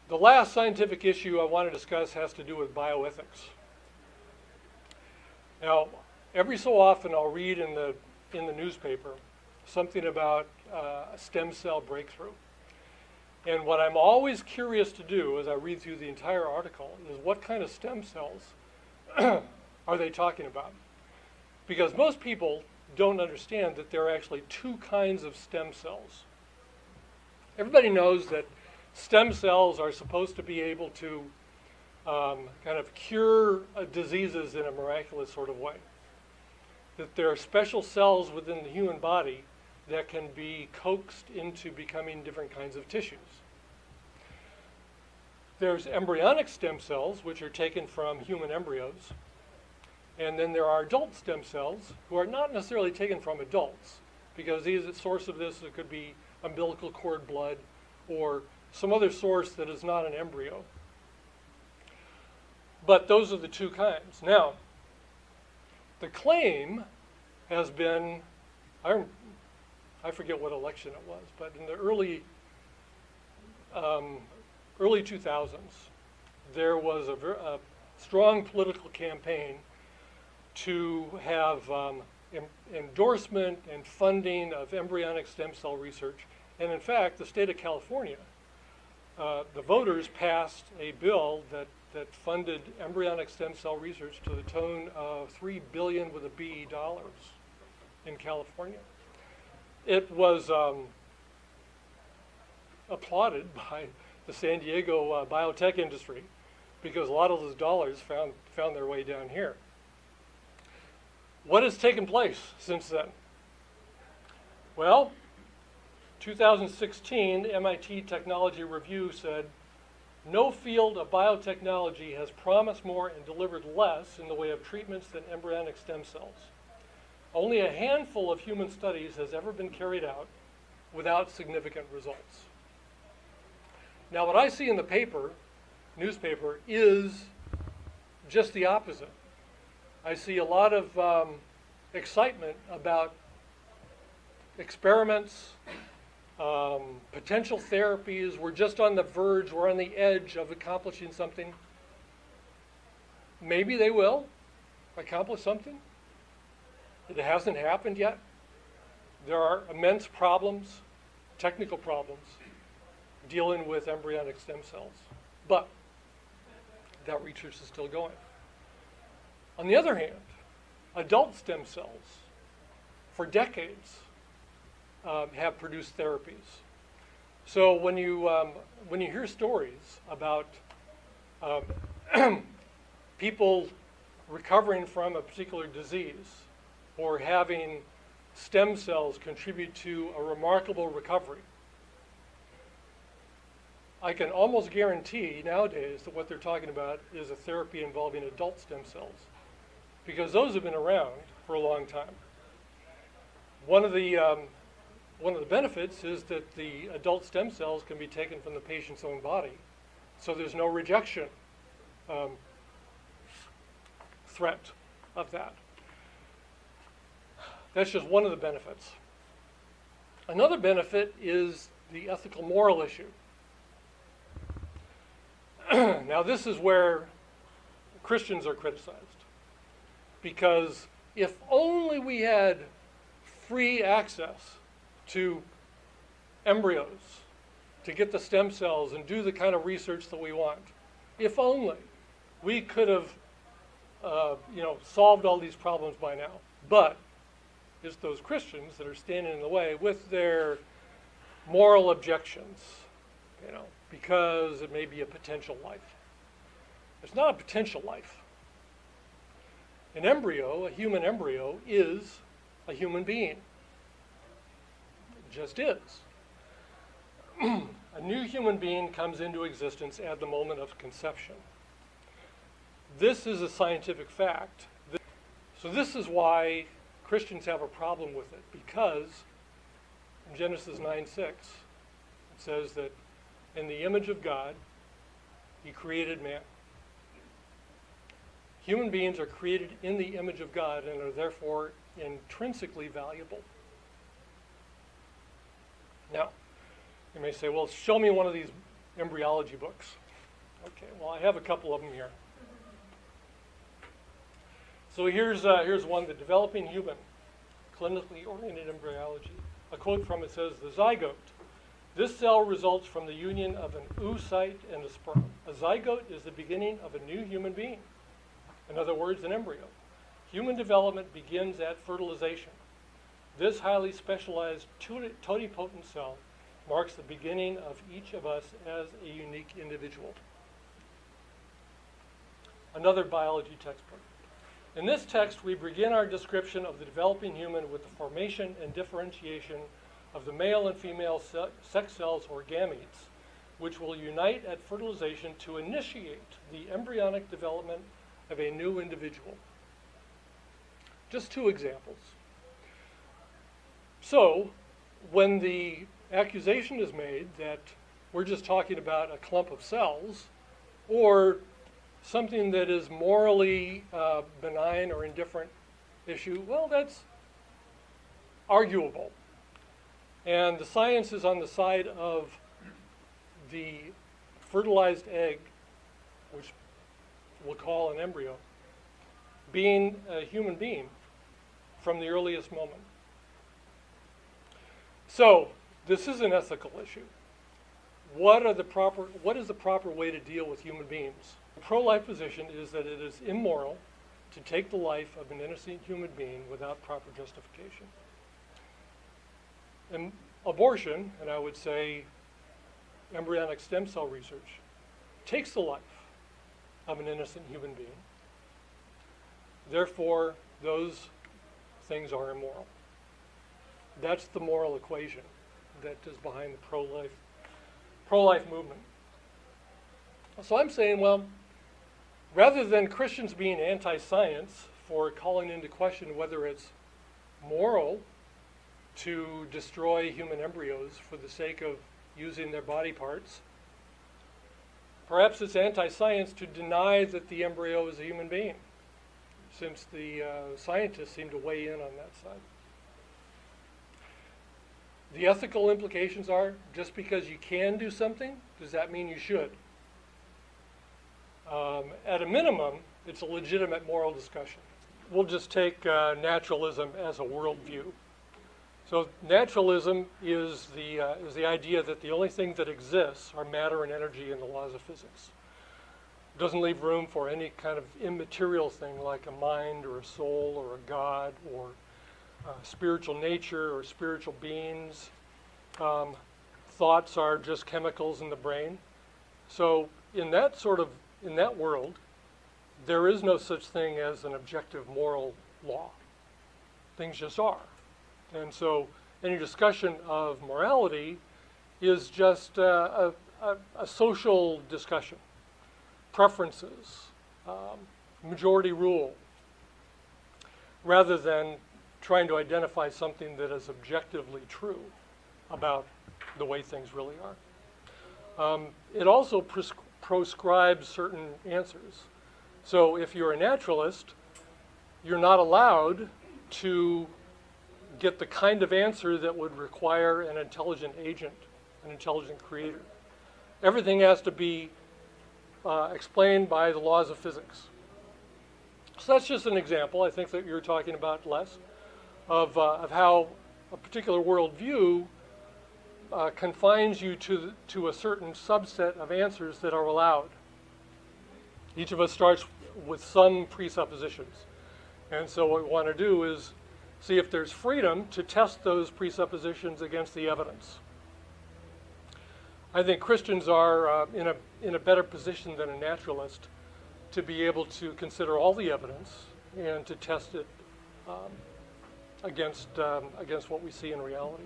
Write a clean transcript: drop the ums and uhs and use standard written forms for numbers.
The last scientific issue I want to discuss has to do with bioethics. Now, every so often I'll read in the newspaper something about a stem cell breakthrough. And what I'm always curious to do as I read through the entire article is what kind of stem cells are they talking about? Because most people don't understand that there are actually two kinds of stem cells. Everybody knows that stem cells are supposed to be able to kind of cure diseases in a miraculous sort of way. That there are special cells within the human body that can be coaxed into becoming different kinds of tissues. There's embryonic stem cells, which are taken from human embryos. And then there are adult stem cells, who are not necessarily taken from adults, because the source of this, it could be umbilical cord blood or some other source that is not an embryo. But those are the two kinds. Now, the claim has been, I forget what election it was, but in the early 2000s, there was a strong political campaign to have endorsement and funding of embryonic stem cell research. And in fact, the state of California, the voters passed a bill that funded embryonic stem cell research to the tune of $3 billion with a B dollars in California. It was applauded by the San Diego biotech industry because a lot of those dollars found their way down here. What has taken place since then? Well, 2016, MIT Technology Review said, no field of biotechnology has promised more and delivered less in the way of treatments than embryonic stem cells. Only a handful of human studies has ever been carried out without significant results. Now, what I see in the newspaper, is just the opposite. I see a lot of excitement about experiments, potential therapies. We're just on the verge, we're on the edge of accomplishing something. Maybe they will accomplish something. It hasn't happened yet. There are immense problems, technical problems, dealing with embryonic stem cells. But that research is still going. On the other hand, adult stem cells, for decades, have produced therapies. So when you hear stories about people recovering from a particular disease or having stem cells contribute to a remarkable recovery, I can almost guarantee nowadays that what they're talking about is a therapy involving adult stem cells, because those have been around for a long time. One of the benefits is that the adult stem cells can be taken from the patient's own body, so there's no rejection threat of that. That's just one of the benefits. Another benefit is the ethical moral issue. Now, this is where Christians are criticized, because if only we had free access to embryos to get the stem cells and do the kind of research that we want, if only we could have solved all these problems by now. But it's those Christians that are standing in the way with their moral objections, because it may be a potential life. It's not a potential life. An embryo, a human embryo, is a human being. It just is. A new human being comes into existence at the moment of conception. This is a scientific fact. So this is why Christians have a problem with it, because in Genesis 9:6, it says that in the image of God, He created man. Human beings are created in the image of God and are therefore intrinsically valuable. Now, you may say, well, show me one of these embryology books. Okay, well, I have a couple of them here. So here's one, The Developing Human, Clinically Oriented Embryology. A quote from it says, "The zygote. This cell results from the union of an oocyte and a sperm. A zygote is the beginning of a new human being. In other words, an embryo. Human development begins at fertilization. This highly specialized totipotent cell marks the beginning of each of us as a unique individual." Another biology textbook. In this text, we begin our description of the developing human with the formation and differentiation of the male and female sex cells or gametes, which will unite at fertilization to initiate the embryonic development of a new individual. Just two examples. So, when the accusation is made that we're just talking about a clump of cells, or something that is morally benign or indifferent issue, well, that's arguable. And the science is on the side of the fertilized egg, which we'll call an embryo, being a human being from the earliest moment. So, this is an ethical issue. What is the proper way to deal with human beings? The pro-life position is that it is immoral to take the life of an innocent human being without proper justification. And abortion, and I would say embryonic stem cell research, takes the life of an innocent human being. Therefore, those things are immoral. That's the moral equation that is behind the pro-life movement. So I'm saying, well, rather than Christians being anti-science for calling into question whether it's moral to destroy human embryos for the sake of using their body parts, perhaps it's anti-science to deny that the embryo is a human being, since the scientists seem to weigh in on that side. The ethical implications are, just because you can do something, does that mean you should? At a minimum, it's a legitimate moral discussion. We'll just take naturalism as a worldview. So naturalism is the idea that the only thing that exists are matter and energy and the laws of physics. It doesn't leave room for any kind of immaterial thing like a mind or a soul or a god or spiritual nature or spiritual beings. Thoughts are just chemicals in the brain. So in that world, there is no such thing as an objective moral law. Things just are. And so any discussion of morality is just a social discussion. Preferences, majority rule, rather than trying to identify something that is objectively true about the way things really are. It also proscribes certain answers. So if you're a naturalist, you're not allowed to get the kind of answer that would require an intelligent agent, an intelligent creator. Everything has to be explained by the laws of physics. So that's just an example. I think that you're talking about less of how a particular worldview confines you to a certain subset of answers that are allowed. Each of us starts with some presuppositions. And so what we want to do is see if there's freedom to test those presuppositions against the evidence. I think Christians are in a better position than a naturalist to be able to consider all the evidence and to test it against what we see in reality.